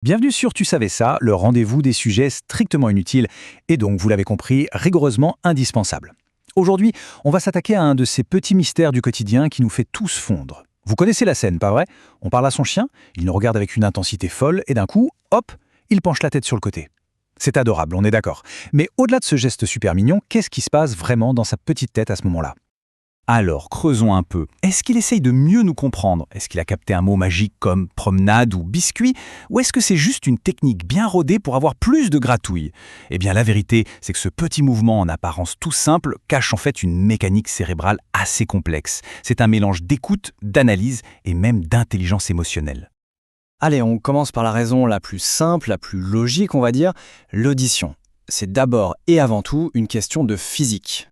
Bienvenue sur Tu savais ça, le rendez-vous des sujets strictement inutiles et donc, vous l'avez compris, rigoureusement indispensables. Aujourd'hui, on va s'attaquer à un de ces petits mystères du quotidien qui nous fait tous fondre. Vous connaissez la scène, pas vrai? On parle à son chien, il nous regarde avec une intensité folle et d'un coup, hop, il penche la tête sur le côté. C'est adorable, on est d'accord. Mais au-delà de ce geste super mignon, qu'est-ce qui se passe vraiment dans sa petite tête à ce moment-là? Alors, creusons un peu. Est-ce qu'il essaye de mieux nous comprendre? Est-ce qu'il a capté un mot magique comme promenade ou biscuit? Ou est-ce que c'est juste une technique bien rodée pour avoir plus de gratouilles? Eh bien, la vérité, c'est que ce petit mouvement en apparence tout simple cache en fait une mécanique cérébrale assez complexe. C'est un mélange d'écoute, d'analyse et même d'intelligence émotionnelle. Allez, on commence par la raison la plus simple, la plus logique, on va dire, l'audition. C'est d'abord et avant tout une question de physique.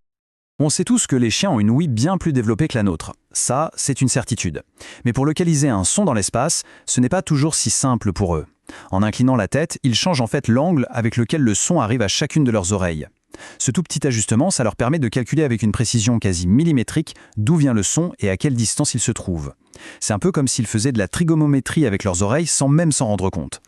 On sait tous que les chiens ont une ouïe bien plus développée que la nôtre. Ça, c'est une certitude. Mais pour localiser un son dans l'espace, ce n'est pas toujours si simple pour eux. En inclinant la tête, ils changent en fait l'angle avec lequel le son arrive à chacune de leurs oreilles. Ce tout petit ajustement, ça leur permet de calculer avec une précision quasi millimétrique d'où vient le son et à quelle distance il se trouve. C'est un peu comme s'ils faisaient de la trigonométrie avec leurs oreilles sans même s'en rendre compte.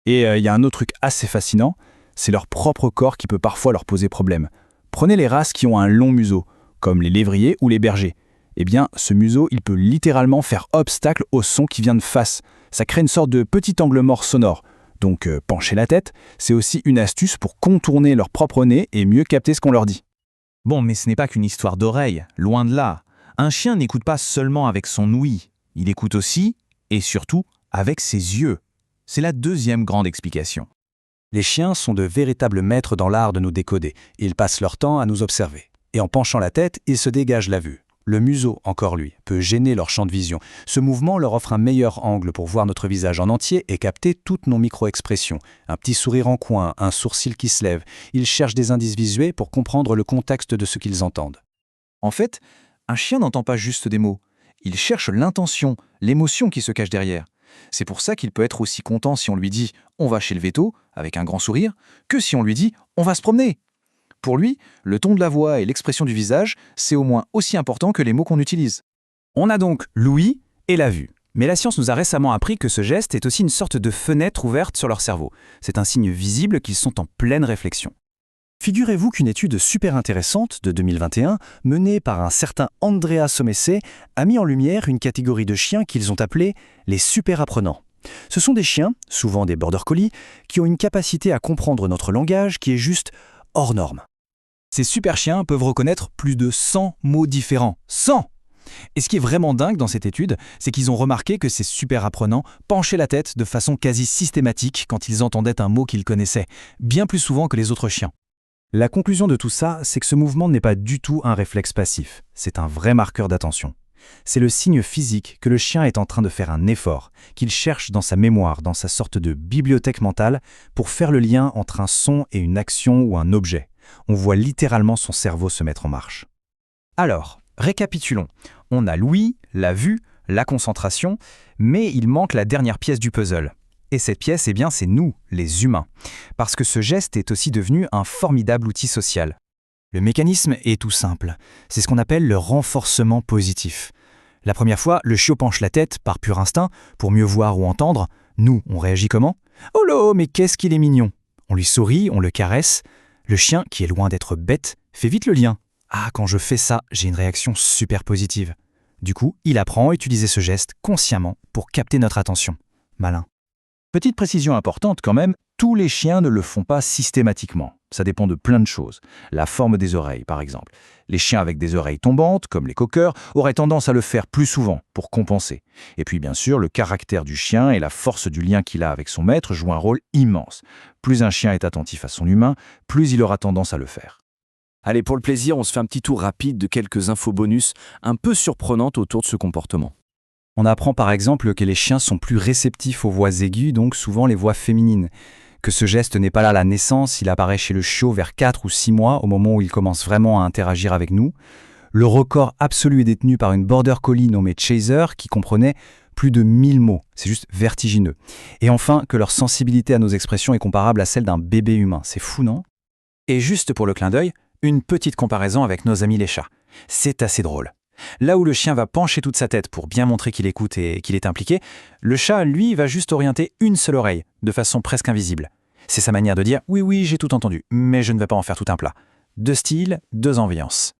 Et il y a un autre truc assez fascinant, c'est leur propre corps qui peut parfois leur poser problème. Prenez les races qui ont un long museau, comme les lévriers ou les bergers. Eh bien, ce museau, il peut littéralement faire obstacle au son qui vient de face. Ça crée une sorte de petit angle mort sonore. Donc, pencher la tête, c'est aussi une astuce pour contourner leur propre nez et mieux capter ce qu'on leur dit. Bon, mais ce n'est pas qu'une histoire d'oreille, loin de là. Un chien n'écoute pas seulement avec son ouïe, il écoute aussi, et surtout, avec ses yeux. C'est la deuxième grande explication. Les chiens sont de véritables maîtres dans l'art de nous décoder. Ils passent leur temps à nous observer. Et en penchant la tête, ils se dégagent la vue. Le museau, encore lui, peut gêner leur champ de vision. Ce mouvement leur offre un meilleur angle pour voir notre visage en entier et capter toutes nos micro-expressions. Un petit sourire en coin, un sourcil qui se lève. Ils cherchent des indices visuels pour comprendre le contexte de ce qu'ils entendent. En fait, un chien n'entend pas juste des mots. Il cherche l'intention, l'émotion qui se cache derrière. C'est pour ça qu'il peut être aussi content si on lui dit « on va chez le véto » avec un grand sourire, que si on lui dit « on va se promener ». Pour lui, le ton de la voix et l'expression du visage, c'est au moins aussi important que les mots qu'on utilise. On a donc l'ouïe et la vue. Mais la science nous a récemment appris que ce geste est aussi une sorte de fenêtre ouverte sur leur cerveau. C'est un signe visible qu'ils sont en pleine réflexion. Figurez-vous qu'une étude super intéressante de 2021, menée par un certain Andrea Somese, a mis en lumière une catégorie de chiens qu'ils ont appelés les super apprenants. Ce sont des chiens, souvent des border collies, qui ont une capacité à comprendre notre langage qui est juste hors norme. Ces super chiens peuvent reconnaître plus de 100 mots différents. 100! Et ce qui est vraiment dingue dans cette étude, c'est qu'ils ont remarqué que ces super apprenants penchaient la tête de façon quasi systématique quand ils entendaient un mot qu'ils connaissaient, bien plus souvent que les autres chiens. La conclusion de tout ça, c'est que ce mouvement n'est pas du tout un réflexe passif, c'est un vrai marqueur d'attention. C'est le signe physique que le chien est en train de faire un effort, qu'il cherche dans sa mémoire, dans sa sorte de bibliothèque mentale, pour faire le lien entre un son et une action ou un objet. On voit littéralement son cerveau se mettre en marche. Alors, récapitulons. On a l'ouïe, la vue, la concentration, mais il manque la dernière pièce du puzzle. Et cette pièce, eh bien, c'est nous, les humains. Parce que ce geste est aussi devenu un formidable outil social. Le mécanisme est tout simple. C'est ce qu'on appelle le renforcement positif. La première fois, le chiot penche la tête par pur instinct pour mieux voir ou entendre. Nous, on réagit comment? Oh là, mais qu'est-ce qu'il est mignon! On lui sourit, on le caresse. Le chien, qui est loin d'être bête, fait vite le lien. Ah, quand je fais ça, j'ai une réaction super positive. Du coup, il apprend à utiliser ce geste consciemment pour capter notre attention. Malin. Petite précision importante quand même, tous les chiens ne le font pas systématiquement. Ça dépend de plein de choses. La forme des oreilles, par exemple. Les chiens avec des oreilles tombantes, comme les cockers, auraient tendance à le faire plus souvent, pour compenser. Et puis bien sûr, le caractère du chien et la force du lien qu'il a avec son maître jouent un rôle immense. Plus un chien est attentif à son humain, plus il aura tendance à le faire. Allez, pour le plaisir, on se fait un petit tour rapide de quelques infos bonus un peu surprenantes autour de ce comportement. On apprend par exemple que les chiens sont plus réceptifs aux voix aiguës, donc souvent les voix féminines. Que ce geste n'est pas là à la naissance, il apparaît chez le chiot vers 4 ou 6 mois, au moment où il commence vraiment à interagir avec nous. Le record absolu est détenu par une border collie nommée Chaser, qui comprenait plus de 1000 mots. C'est juste vertigineux. Et enfin, que leur sensibilité à nos expressions est comparable à celle d'un bébé humain. C'est fou, non? Et juste pour le clin d'œil, une petite comparaison avec nos amis les chats. C'est assez drôle. Là où le chien va pencher toute sa tête pour bien montrer qu'il écoute et qu'il est impliqué, le chat, lui, va juste orienter une seule oreille, de façon presque invisible. C'est sa manière de dire « oui, oui, j'ai tout entendu, mais je ne vais pas en faire tout un plat ». Deux styles, deux ambiances.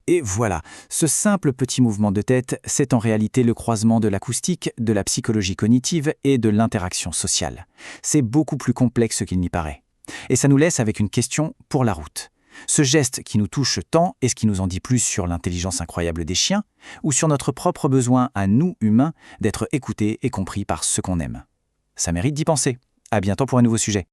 Et voilà, ce simple petit mouvement de tête, c'est en réalité le croisement de l'acoustique, de la psychologie cognitive et de l'interaction sociale. C'est beaucoup plus complexe qu'il n'y paraît. Et ça nous laisse avec une question pour la route. Ce geste qui nous touche tant, est-ce qui nous en dit plus sur l'intelligence incroyable des chiens ou sur notre propre besoin à nous, humains, d'être écoutés et compris par ceux qu'on aime? Ça mérite d'y penser. À bientôt pour un nouveau sujet.